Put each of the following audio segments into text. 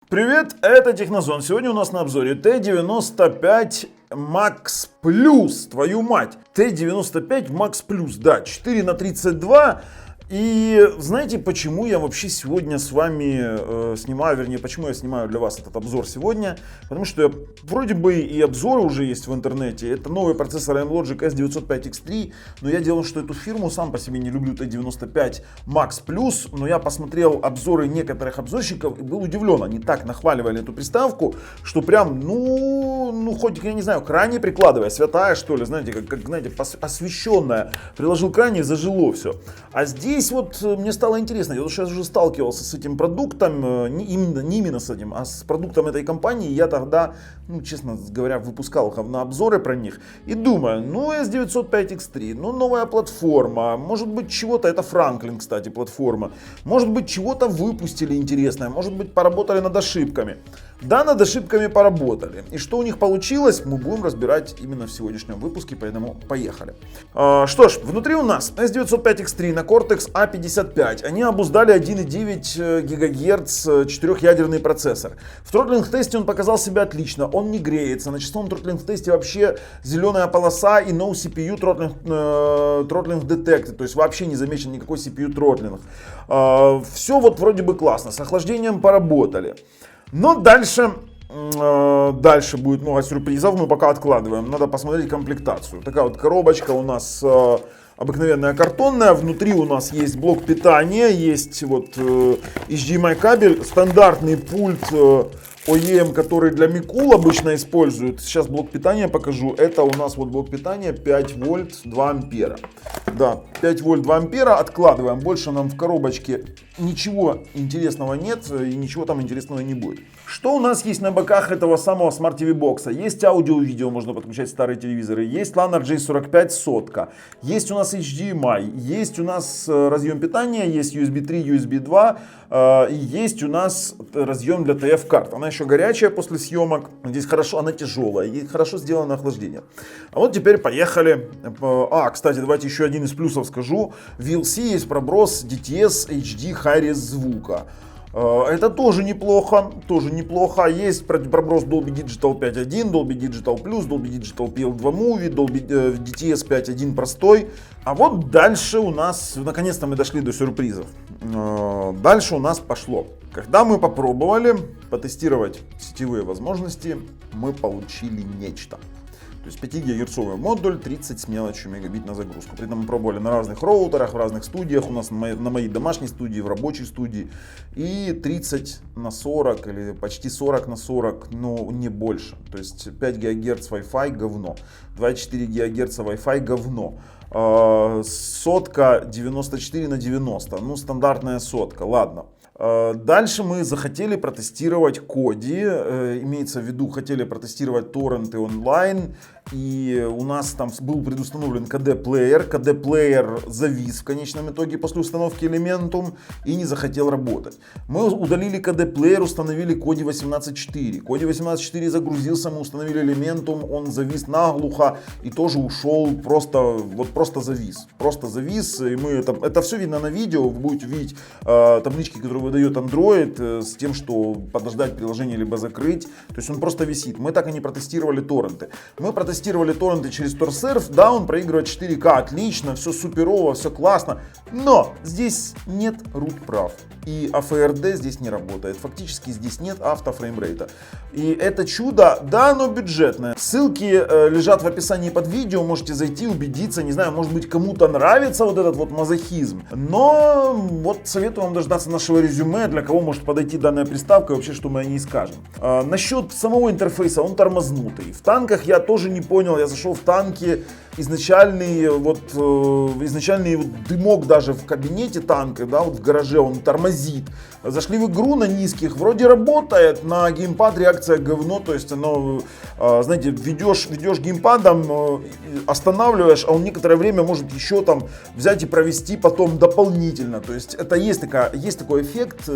Привет, это Технозон. Сегодня у нас на обзоре T95 Max Plus, твою мать. T95 Max Plus, да, 4х32. И знаете, почему я вообще сегодня с вами снимаю, вернее, почему я снимаю для вас этот обзор сегодня? Потому что вроде бы и обзоры уже есть в интернете. Это новый процессор Amlogic S905X3, но я делал, что эту фирму сам по себе не люблю, T95 Max Plus, но я посмотрел обзоры некоторых обзорщиков и был удивлен. Они так нахваливали эту приставку, что прям, хоть, я не знаю, крайне прикладывая, святая что ли, знаете, как знаете, освещенная, приложил крайне и зажило все. А здесь вот мне стало интересно, потому что я уже сталкивался с этим продуктом, не именно с этим, а с продуктом этой компании. Я тогда, честно говоря, выпускал на обзоры про них и думаю, S905X3, новая платформа, может быть чего-то, это Franklin, кстати, платформа, может быть чего-то выпустили интересное, может быть поработали над ошибками. Да, над ошибками поработали. И что у них получилось, мы будем разбирать именно в сегодняшнем выпуске, поэтому поехали. Что ж, внутри у нас S905X3 на Cortex A55. Они обуздали 1,9 ГГц 4-ядерный процессор. В тротлинг-тесте он показал себя отлично, он не греется. На часовом тротлинг-тесте вообще зеленая полоса и no CPU throttling detected, то есть вообще не замечен никакой CPU тротлинг. Все вот вроде бы классно, с охлаждением поработали. Но дальше будет много сюрпризов, мы пока откладываем. Надо посмотреть комплектацию. Такая вот коробочка у нас обыкновенная картонная. Внутри у нас есть блок питания, есть вот HDMI кабель, стандартный пульт OEM, который для Micool обычно используют. Сейчас блок питания покажу. Это у нас вот блок питания 5 вольт 2 ампера. Да, 5 вольт 2 ампера. Откладываем. Больше нам в коробочке ничего интересного нет и ничего там интересного не будет. Что у нас есть на боках этого самого Smart TV бокса? Есть аудио-видео, можно подключать старые телевизоры. Есть LAN RJ45 сотка. Есть у нас HDMI. Есть у нас разъем питания. Есть USB 3, USB 2. И есть у нас разъем для TF-карт. Она еще горячая после съемок. Здесь хорошо, она тяжелая. И хорошо сделано охлаждение. А вот теперь поехали. Кстати, давайте еще один из плюсов скажу. В VLC есть проброс DTS HD Hi-Res звука. Это тоже неплохо, Есть проброс Dolby Digital 5.1, Dolby Digital Plus, Dolby Digital PL2 Movie, Dolby DTS 5.1 простой. А вот дальше у нас, наконец-то мы дошли до сюрпризов. Дальше у нас пошло. Когда мы попробовали потестировать сетевые возможности, мы получили нечто. То есть 5 ГГц модуль, 30 с мелочью мегабит на загрузку. При этом мы пробовали на разных роутерах, в разных студиях. У нас на моей домашней студии, в рабочей студии. И 30/40 или почти 40/40, но не больше. То есть 5 ГГц Wi-Fi говно, 2,4 ГГц Wi-Fi говно. Сотка 94/90, стандартная сотка, ладно. Дальше мы захотели протестировать Коди, имеется в виду, хотели протестировать торренты онлайн, и у нас там был предустановлен KD-плеер. KD-плеер завис в конечном итоге после установки Elementum и не захотел работать. Мы удалили KD-плеер, установили Kodi 18.4. Kodi 18.4 загрузился, мы установили Elementum, он завис наглухо и тоже ушел, просто завис. Просто завис, и мы это все видно на видео, вы будете видеть таблички, которые выдает Android с тем, что подождать приложение либо закрыть. То есть он просто висит. Мы так и не протестировали торренты. Мы протестировали торренты через TorServe. Да, он проигрывает 4К, отлично, все суперово, все классно. Но здесь нет root прав. И AFRD здесь не работает. Фактически здесь нет автофреймрейта. И это чудо, да, оно бюджетное. Ссылки лежат в описании под видео. Можете зайти, убедиться. Не знаю, может быть, кому-то нравится вот этот вот мазохизм. Но вот советую вам дождаться нашего резюме, для кого может подойти данная приставка и вообще, что мы о ней скажем. Насчет самого интерфейса, он тормознутый. В танках я тоже не понял. Я зашел в танки. Изначальный дымок даже в кабинете танка, да, вот в гараже он тормозит. Зашли в игру на низких, вроде работает, на геймпад реакция говно, то есть оно, знаете, ведешь геймпадом, останавливаешь, а он некоторое время может еще там взять и провести потом дополнительно. То есть это есть такой эффект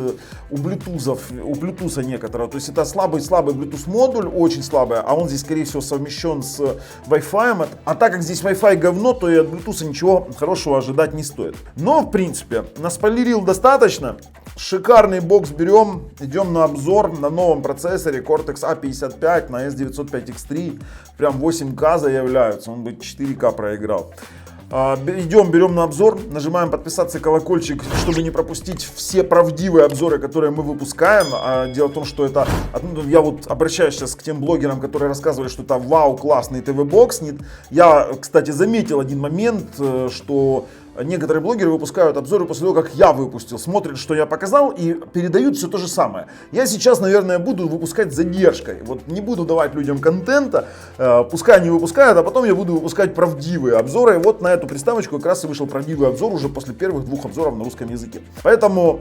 у Bluetooth некоторого, то есть это слабый Bluetooth модуль, очень слабый, а он здесь скорее всего совмещен с Wi-Fi, а так как здесь Wi-Fi говно, то и от Bluetooth ничего хорошего ожидать не стоит. Но, в принципе, наспойлерил достаточно. Шикарный бокс берем, идем на обзор на новом процессоре Cortex A55 на S905X3. Прям 8К заявляются, он бы 4К проиграл. Идем, берем на обзор, нажимаем подписаться, колокольчик, чтобы не пропустить все правдивые обзоры, которые мы выпускаем. Дело в том, что это, я вот обращаюсь сейчас к тем блогерам, которые рассказывали, что это вау, классный ТВ-бокс. Я, кстати, заметил один момент, что некоторые блогеры выпускают обзоры после того, как я выпустил, смотрят, что я показал, и передают все то же самое. Я сейчас, наверное, буду выпускать с задержкой. Вот не буду давать людям контента, пускай они выпускают, а потом я буду выпускать правдивые обзоры. И вот на эту приставочку как раз и вышел правдивый обзор уже после первых 2 обзоров на русском языке. Поэтому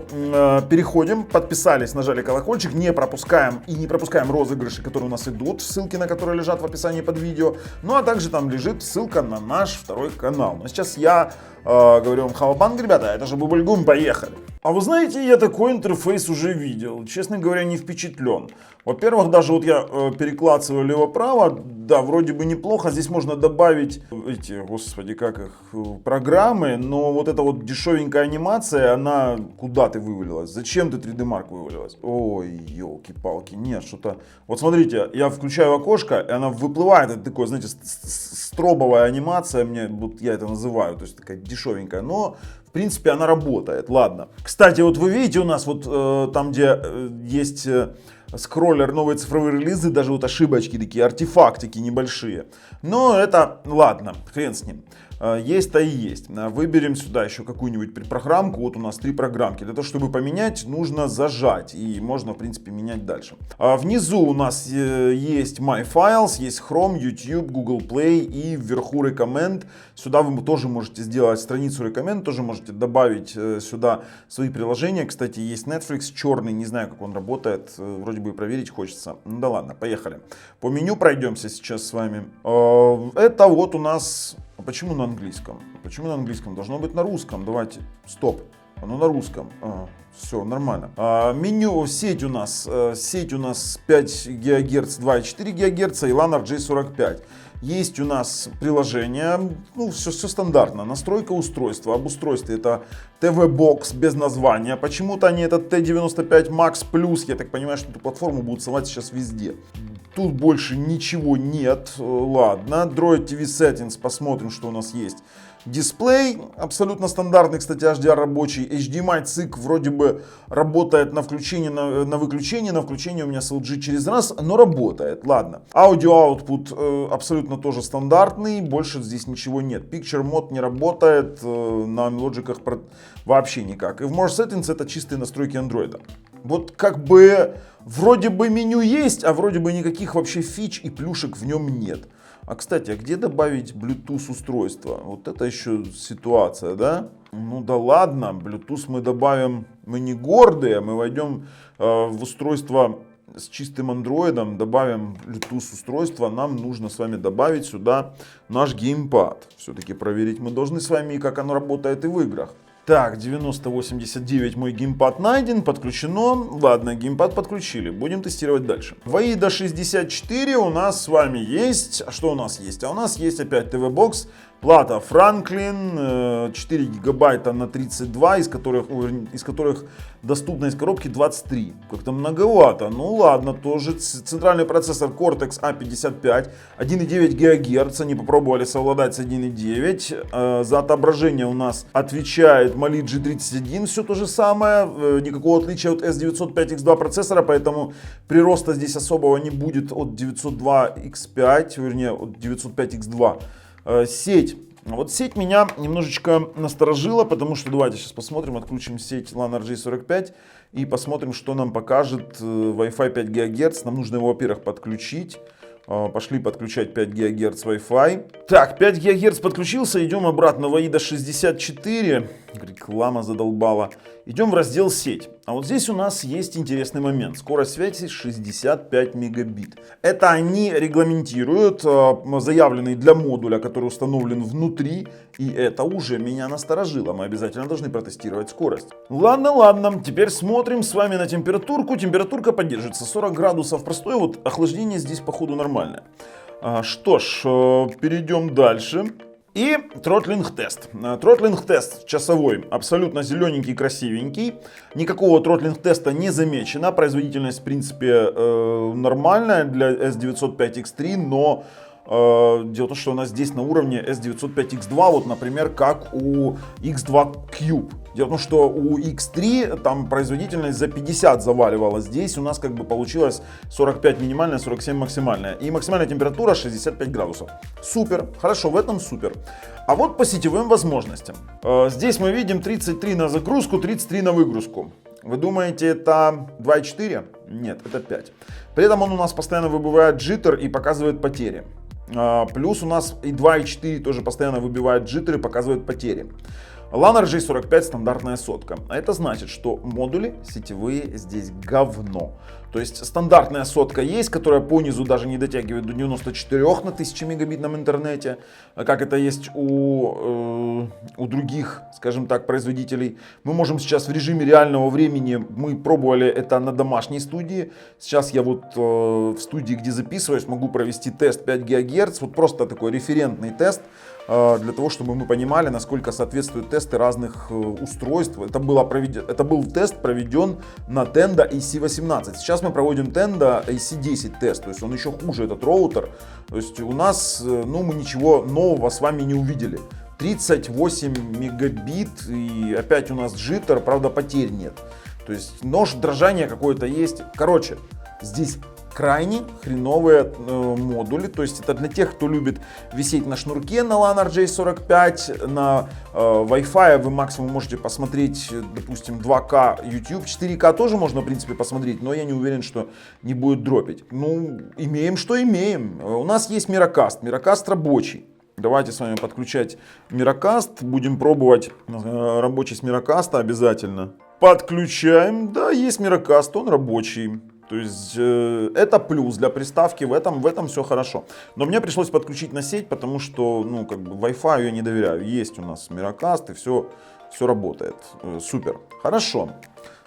переходим, подписались, нажали колокольчик, не пропускаем и не пропускаем розыгрыши, которые у нас идут, ссылки на которые лежат в описании под видео. Ну а также там лежит ссылка на наш второй канал. Но сейчас я говорю вам халабанг, ребята, это же Бубльгум, поехали. А вы знаете, я такой интерфейс уже видел, честно говоря, не впечатлен. Во-первых, даже вот я переклацываю лево-право, да, вроде бы неплохо, здесь можно добавить эти, господи, как их, программы, но вот эта вот дешевенькая анимация, она куда-то вывалилась, зачем ты 3D Mark вывалилась? Ой, елки-палки, нет, что-то, вот смотрите, я включаю окошко, и она выплывает, это такое, знаете, стробовая анимация, вот я это называю, то есть такая дешевенькая, но в принципе она работает, ладно. Кстати, вот вы видите у нас вот там, где есть скроллер, новые цифровые релизы, даже вот ошибочки такие, артефактики небольшие. Но это, ладно, хрен с ним. Есть-то и есть. Выберем сюда еще какую-нибудь программку. Вот у нас 3 программки. Для того, чтобы поменять, нужно зажать. И можно, в принципе, менять дальше. Внизу у нас есть My Files, есть Chrome, YouTube, Google Play и вверху Recommend. Сюда вы тоже можете сделать страницу Recommend, тоже можете добавить сюда свои приложения. Кстати, есть Netflix черный, не знаю, как он работает. Вроде бы проверить хочется. Ну да ладно, поехали. По меню пройдемся сейчас с вами. Это вот у нас... Почему на английском? Почему на английском? Должно быть на русском. Давайте. Стоп. Оно на русском. Все, нормально. Меню, сеть у нас 5 ГГц, 2,4 ГГц и LAN RJ45. Есть у нас приложение, ну все стандартно. Настройка устройства. Об устройстве это TV-бокс без названия. Почему-то они этот T95 Max Plus, я так понимаю, что эту платформу будут совать сейчас везде. Тут больше ничего нет. Ладно. Droid TV Settings. Посмотрим, что у нас есть. Дисплей абсолютно стандартный, кстати, HDR рабочий. HDMI цик вроде бы работает на включение, на выключение. На включение у меня с LG через раз, но работает. Ладно. Аудио output абсолютно тоже стандартный. Больше здесь ничего нет. Picture Mode не работает. На лоджиках вообще никак. И в More Settings это чистые настройки Android. Вот как бы вроде бы меню есть, а вроде бы никаких вообще фич и плюшек в нем нет. А кстати, а где добавить Bluetooth устройство? Вот это еще ситуация, да? Ну да ладно, Bluetooth мы добавим, мы не гордые, мы войдем в устройство с чистым андроидом, добавим Bluetooth устройство, нам нужно с вами добавить сюда наш геймпад. Все-таки проверить мы должны с вами, как оно работает и в играх. Так, 9089 мой геймпад найден, подключено. Ладно, геймпад подключили, будем тестировать дальше. В AIDA 64 у нас с вами есть. А что у нас есть? А у нас есть опять ТВ-бокс. Плата Franklin, 4 гигабайта на 32, из которых доступность коробки 23. Как-то многовато. Ну ладно, тоже центральный процессор Cortex A55, 1,9 ГГц. Они попробовали совладать с 1,9. За отображение у нас отвечает Mali G31, все то же самое. Никакого отличия от S905X2 процессора, поэтому прироста здесь особого не будет от 902X5, вернее от 905X2. Сеть. Вот сеть меня немножечко насторожила, потому что давайте сейчас посмотрим, отключим сеть LAN RJ45 и посмотрим, что нам покажет Wi-Fi 5 ГГц. Нам нужно его, во-первых, подключить. Пошли подключать 5 ГГц Wi-Fi. Так, 5 ГГц подключился, идем обратно в AIDA 64. Реклама задолбала. Идем в раздел сеть. А вот здесь у нас есть интересный момент. Скорость связи 65 мегабит. Это они регламентируют, заявленный для модуля, который установлен внутри. И это уже меня насторожило. Мы обязательно должны протестировать скорость. Ладно. Теперь смотрим с вами на температурку. Температурка поддерживается 40 градусов. Простое вот охлаждение здесь походу нормальное. Что ж, перейдем дальше. И тротлинг-тест. Тротлинг-тест часовой, абсолютно зелененький, красивенький. Никакого тротлинг-теста не замечено. Производительность, в принципе, нормальная для S905X3, но дело в том, что у нас здесь на уровне S905X2, вот, например, как у X2 Cube. Дело в том, что у X3 там производительность за 50 заваливала. Здесь у нас как бы получилось 45 минимальная, 47 максимальная. И максимальная температура 65 градусов. Супер, хорошо, в этом супер. А вот по сетевым возможностям. Здесь мы видим 33 на загрузку, 33 на выгрузку. Вы думаете, это 2.4? Нет, это 5. При этом он у нас постоянно выбивает джиттер и показывает потери. Плюс у нас и 2.4 тоже постоянно выбивает джиттер и показывает потери. LAN RJ45 стандартная сотка. А это значит, что модули сетевые здесь говно. То есть стандартная сотка есть, которая по низу даже не дотягивает до 94 на 1000 мегабитном интернете, как это есть у других, скажем так, производителей. Мы можем сейчас в режиме реального времени, мы пробовали это на домашней студии. Сейчас я вот в студии, где записываюсь, могу провести тест 5 ГГц, вот просто такой референтный тест, для того, чтобы мы понимали, насколько соответствуют тесты разных устройств. Это был тест, проведен на Tenda AC18. Сейчас мы проводим Tenda AC10 тест, то есть он еще хуже, этот роутер. То есть у нас, мы ничего нового с вами не увидели. 38 мегабит и опять у нас джиттер, правда потерь нет. То есть нож дрожания какое-то есть. Короче, здесь крайне хреновые модули, то есть это для тех, кто любит висеть на шнурке на LAN RJ45, на Wi-Fi вы максимум можете посмотреть, допустим, 2К YouTube, 4К тоже можно, в принципе, посмотреть, но я не уверен, что не будет дропить. Ну, имеем, что имеем. У нас есть Miracast рабочий. Давайте с вами подключать Miracast, будем пробовать рабочий с Miracast обязательно. Подключаем, да, есть Miracast, он рабочий. То есть это плюс для приставки, в этом все хорошо. Но мне пришлось подключить на сеть, потому что, Wi-Fi я не доверяю. Есть у нас Miracast и все работает. Супер. Хорошо.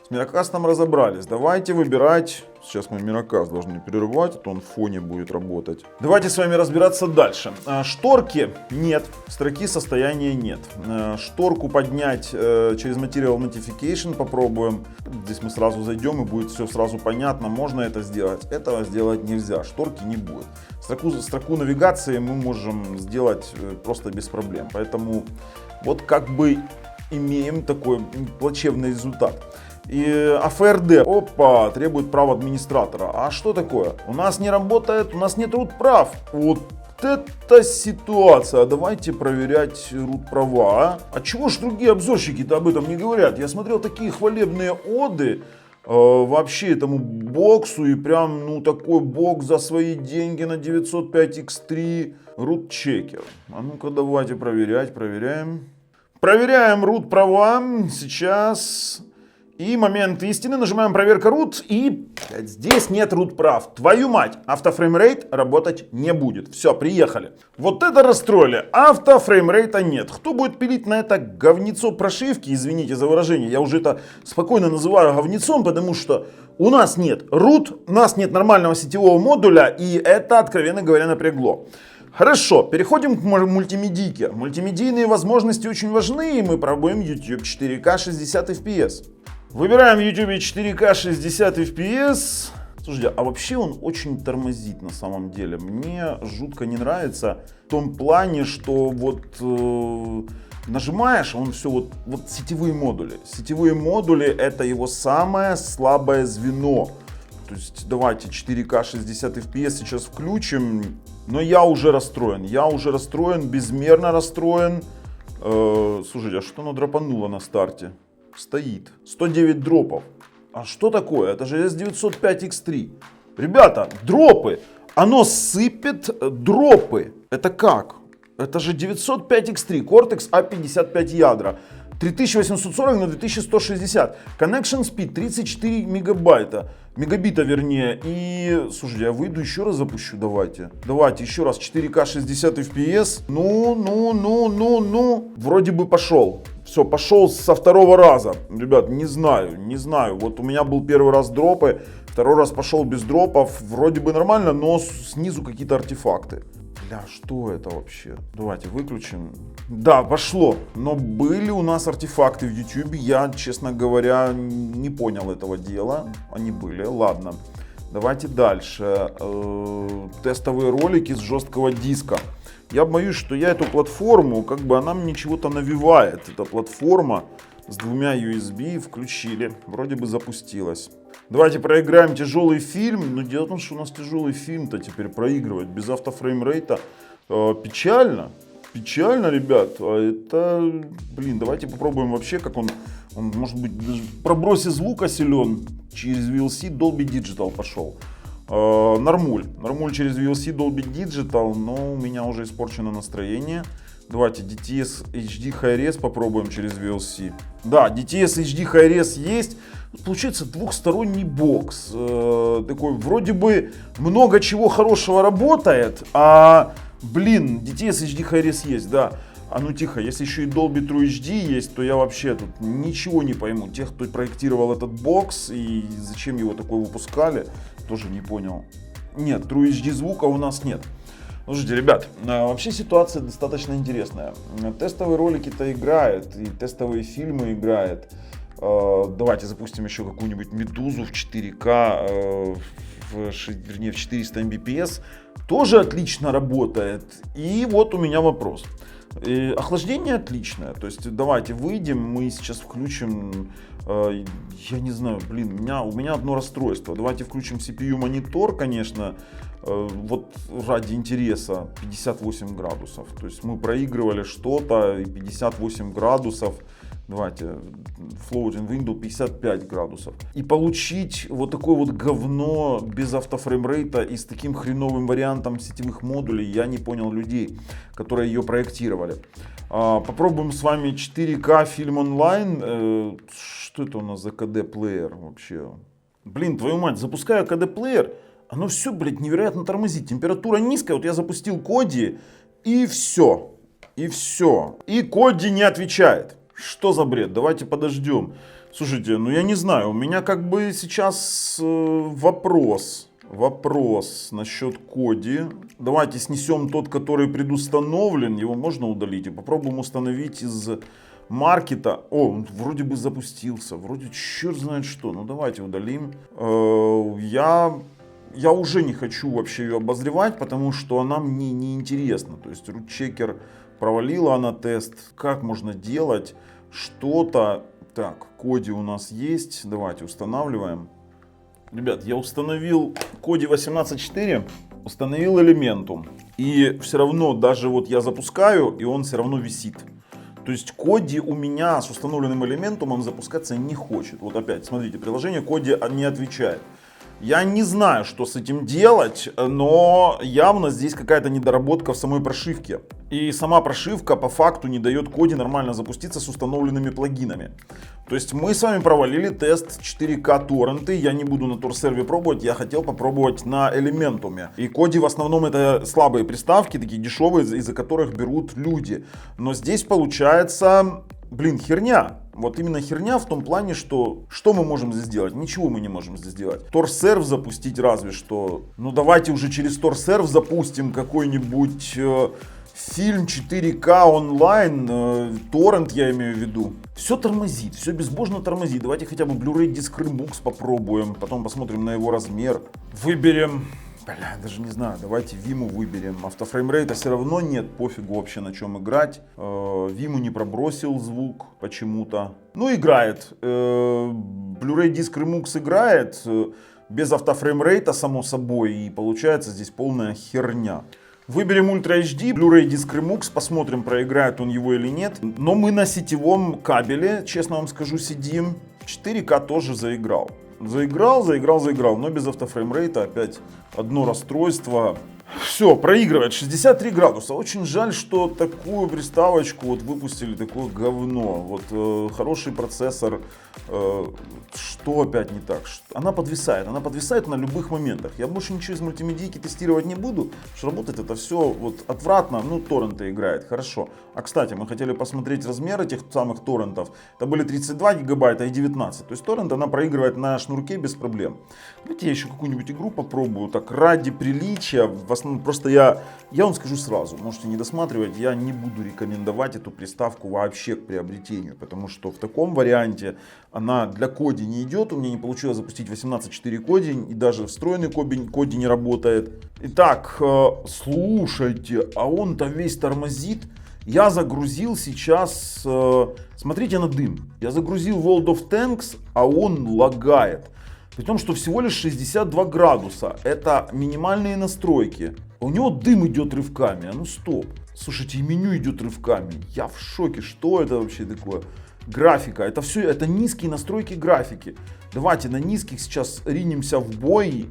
С Miracast разобрались. Давайте выбирать. Сейчас мы Miracast должны перерывать, а то он в фоне будет работать. Давайте с вами разбираться дальше. Шторки нет, строки состояния нет. Шторку поднять через Material Notification попробуем. Здесь мы сразу зайдем и будет все сразу понятно. Можно это сделать. Этого сделать нельзя. Шторки не будет. Строку навигации мы можем сделать просто без проблем. Поэтому вот как бы имеем такой плачевный результат. И АФРД, требует прав администратора. А что такое? У нас не работает, у нас нет root прав. Вот это ситуация. Давайте проверять root права. А чего ж другие обзорщики-то об этом не говорят? Я смотрел такие хвалебные оды вообще этому боксу. И прям, такой бокс за свои деньги на 905X3 root checker. А ну-ка давайте проверяем. Проверяем root права. Сейчас... И момент истины, нажимаем проверка root, и здесь нет root прав. Твою мать, автофреймрейт работать не будет. Все, приехали. Вот это расстроили, автофреймрейта нет. Кто будет пилить на это говнецо прошивки, извините за выражение, я уже это спокойно называю говнецом, потому что у нас нет root, у нас нет нормального сетевого модуля, и это, откровенно говоря, напрягло. Хорошо, переходим к мультимедийке. Мультимедийные возможности очень важны, и мы пробуем YouTube 4К 60 FPS. Выбираем в YouTube 4К 60 FPS. Слушайте, а вообще он очень тормозит на самом деле. Мне жутко не нравится в том плане, что нажимаешь, он все вот сетевые модули. Сетевые модули это его самое слабое звено. То есть давайте 4К 60 FPS сейчас включим. Но я уже расстроен, безмерно расстроен. Слушайте, а что оно дропануло на старте? Стоит 109 дропов. А что такое? Это же S905X3. Ребята, дропы. Оно сыпет дропы. Это как? Это же 905X3. Cortex A55 ядра. 3840 на 2160. Connection speed 34 мегабита вернее. И, слушайте, я выйду еще раз запущу, давайте. Давайте еще раз 4К 60 FPS. Ну. Вроде бы пошел. Все, пошел со второго раза. Ребят, не знаю. Вот у меня был первый раз дропы. Второй раз пошел без дропов. Вроде бы нормально, но снизу какие-то артефакты. Бля, что это вообще? Давайте выключим. Да, пошло. Но были у нас артефакты в YouTube. Я, честно говоря, не понял этого дела. Они были, ладно. Давайте дальше. Тестовые ролики с жесткого диска. Я боюсь, что я эту платформу, как бы она мне чего-то навевает. Эта платформа с двумя USB включили. Вроде бы запустилась. Давайте проиграем тяжелый фильм. Но дело в том, что у нас тяжелый фильм-то теперь проигрывать без автофреймрейта печально. Печально, ребят. А это, блин, давайте попробуем вообще, как он может быть, даже в пробросе звука силен. Через VLC Dolby Digital пошел. Нормуль через VLC Dolby Digital, но у меня уже испорчено настроение. Давайте DTS HD Hi-Res попробуем через VLC. Да, DTS HD Hi-Res есть. Получается двухсторонний бокс. Такой вроде бы много чего хорошего работает, а, блин, DTS HD Hi-Res есть, да. А ну тихо, если еще и Dolby True HD есть, то я вообще тут ничего не пойму. Тех, кто проектировал этот бокс и зачем его такой выпускали, тоже не понял. Нет, True HD звука у нас нет. Слушайте, ребят, вообще ситуация достаточно интересная. Тестовые ролики-то играют, и тестовые фильмы играют. Давайте запустим еще какую-нибудь Медузу в 4К, вернее в 400 Mbps. Тоже отлично работает. И вот у меня вопрос. Охлаждение отличное, то есть давайте выйдем, мы сейчас включим, я не знаю, блин, у меня одно расстройство, давайте включим CPU монитор, конечно, вот ради интереса 58 градусов, то есть мы проигрывали что-то и 58 градусов. Давайте, Floating Window 55 градусов. И получить вот такое вот говно без автофреймрейта и с таким хреновым вариантом сетевых модулей, я не понял людей, которые ее проектировали. Попробуем с вами 4К фильм онлайн. Что это у нас за KD-плеер вообще? Блин, твою мать, запускаю KD-плеер, оно все, блядь, невероятно тормозит. Температура низкая, вот я запустил Коди и все. И все. И Коди не отвечает. Что за бред? Давайте подождем. Слушайте, ну я не знаю, у меня как бы сейчас вопрос насчет Коди. Давайте снесем тот, который предустановлен, его можно удалить и попробуем установить из маркета. О, он вроде бы запустился, вроде черт знает что, ну давайте удалим. Я уже не хочу вообще ее обозревать, потому что она мне не интересна. То есть рутчекер провалила она тест. Как можно делать что-то? Так, Коди у нас есть. Давайте устанавливаем. Ребят, я установил Коди 18.4, установил Elementum. И все равно, даже вот я запускаю, и он все равно висит. То есть Коди у меня с установленным Elementum запускаться не хочет. Вот опять, смотрите, приложение Коди не отвечает. Я не знаю, что с этим делать, но явно здесь какая-то недоработка в самой прошивке. И сама прошивка по факту не дает Коди нормально запуститься с установленными плагинами. То есть мы с вами провалили тест 4К торренты. Я не буду на TorServe пробовать, я хотел попробовать на Elementum. И Коди в основном это слабые приставки, такие дешевые, из-за которых берут люди. Но здесь получается, блин, херня. Вот именно херня в том плане, что мы можем здесь сделать? Ничего мы не можем здесь сделать. TorServe запустить разве что. Ну давайте уже через TorServe запустим какой-нибудь фильм 4К онлайн, торрент я имею в виду. Все тормозит, все безбожно тормозит. Давайте хотя бы Blu-ray Disc Remux попробуем, потом посмотрим на его размер. Выберем, бля, даже не знаю, давайте Vimeo выберем. Автофреймрейта все равно нет, пофигу вообще на чем играть. Vimeo не пробросил звук почему-то. Ну играет, Blu-ray Disc Remux играет, без автофреймрейта само собой, и получается здесь полная херня. Выберем Ultra HD, Blu-ray Disc Remux, посмотрим, проиграет он его или нет. Но мы на сетевом кабеле, честно вам скажу, сидим. 4К тоже заиграл. Заиграл, но без автофреймрейта опять одно расстройство. Все, проигрывает 63 градуса. Очень жаль, что такую приставочку вот выпустили, такое говно. Вот хороший процессор, что опять не так? Она подвисает на любых моментах. Я больше ничего из мультимедийки тестировать не буду, потому что работает это все вот отвратно. Ну, торренты играет, хорошо. А кстати, мы хотели посмотреть размер этих самых торрентов. Это были 32 гигабайта и 19. То есть торрент она проигрывает на шнурке без проблем. Давайте я еще какую-нибудь игру попробую, так ради приличия. просто я вам скажу сразу, можете не досматривать, я не буду рекомендовать эту приставку вообще к приобретению, потому что в таком варианте она для коди не идет, у меня не получилось запустить 18.4 кодинг, и даже встроенный коди не работает. Итак, слушайте, а он-то весь тормозит. Я загрузил сейчас, смотрите на дым, я загрузил World of Tanks, а он лагает. При том, что всего лишь 62 градуса, это минимальные настройки. У него дым идет рывками, а ну стоп. Слушайте, и меню идет рывками, я в шоке, что это вообще такое? Графика, это все, это низкие настройки графики. Давайте на низких сейчас ринемся в бой,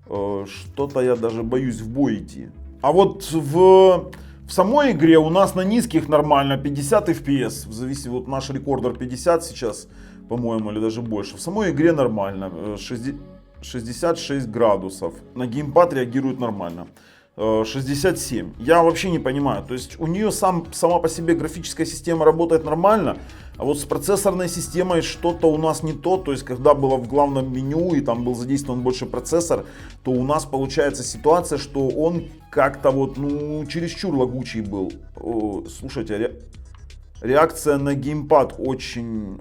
что-то я даже боюсь в бой идти. А вот в самой игре у нас на низких нормально 50 FPS, зависит, вот наш рекордер 50 сейчас, по-моему, или даже больше. В самой игре нормально, 66 градусов, на геймпад реагирует нормально. 67. Я вообще не понимаю, то есть у нее сама по себе графическая система работает нормально, а вот с процессорной системой что-то у нас не то, то есть когда было в главном меню и там был задействован больше процессор, то у нас получается ситуация, что он как-то вот, ну, чересчур лагучий был. Слушайте, реакция на геймпад очень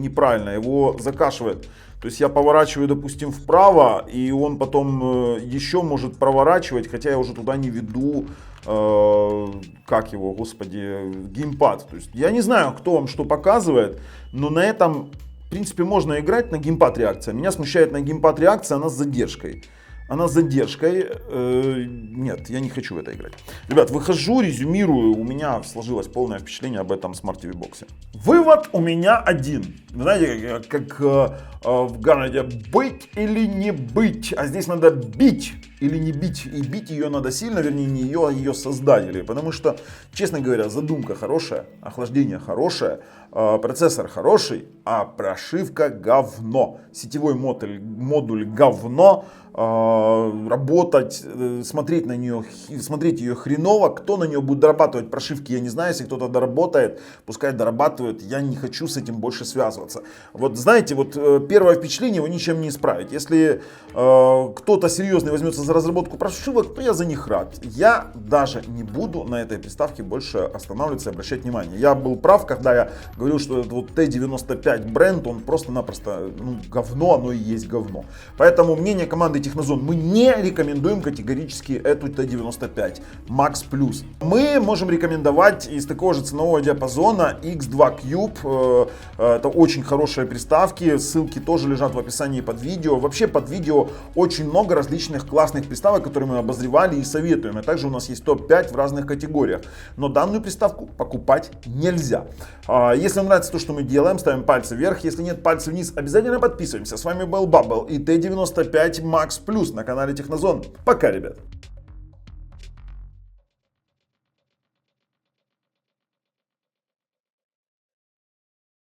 неправильная, его закашивает. То есть я поворачиваю, допустим, вправо, и он потом еще может проворачивать, хотя я уже туда не веду, как его, господи, геймпад. То есть я не знаю, кто вам что показывает, но на этом, в принципе, можно играть на геймпад реакция. Меня смущает на геймпад реакция, она с задержкой. Она с задержкой. Нет, я не хочу в это играть. Ребят, выхожу, резюмирую. У меня сложилось полное впечатление об этом Smart TV боксе. Вывод у меня один. Знаете, как в Гарнете, быть или не быть. А здесь надо бить или не бить. И бить ее надо сильно, вернее не ее, а ее создателей. Потому что, честно говоря, задумка хорошая, охлаждение хорошее, процессор хороший, а прошивка говно. Сетевой модуль говно. Работать, смотреть на нее, смотреть ее хреново. Кто на нее будет дорабатывать прошивки, я не знаю. Если кто-то доработает, пускай дорабатывает. Я не хочу с этим больше связываться. Вот знаете, вот первое впечатление его ничем не исправить. Если кто-то серьезный возьмется за разработку прошивок, то я за них рад. Я даже не буду на этой приставке больше останавливаться и обращать внимание. Я был прав, когда я говорил, что этот вот T95 бренд, он просто-напросто говно, оно и есть говно. Поэтому мнение команды Технозон: мы не рекомендуем категорически эту T95 Max Plus. Мы можем рекомендовать из такого же ценового диапазона X2 Cube. Это очень хорошие приставки. Ссылки тоже лежат в описании под видео. Вообще под видео очень много различных классных приставок, которые мы обозревали и советуем. А также у нас есть топ-5 в разных категориях. Но данную приставку покупать нельзя. Если вам нравится то, что мы делаем, ставим пальцы вверх. Если нет, пальцы вниз. Обязательно подписываемся. С вами был Bubble и T95 Max Plus на канале Технозон. Пока, ребят.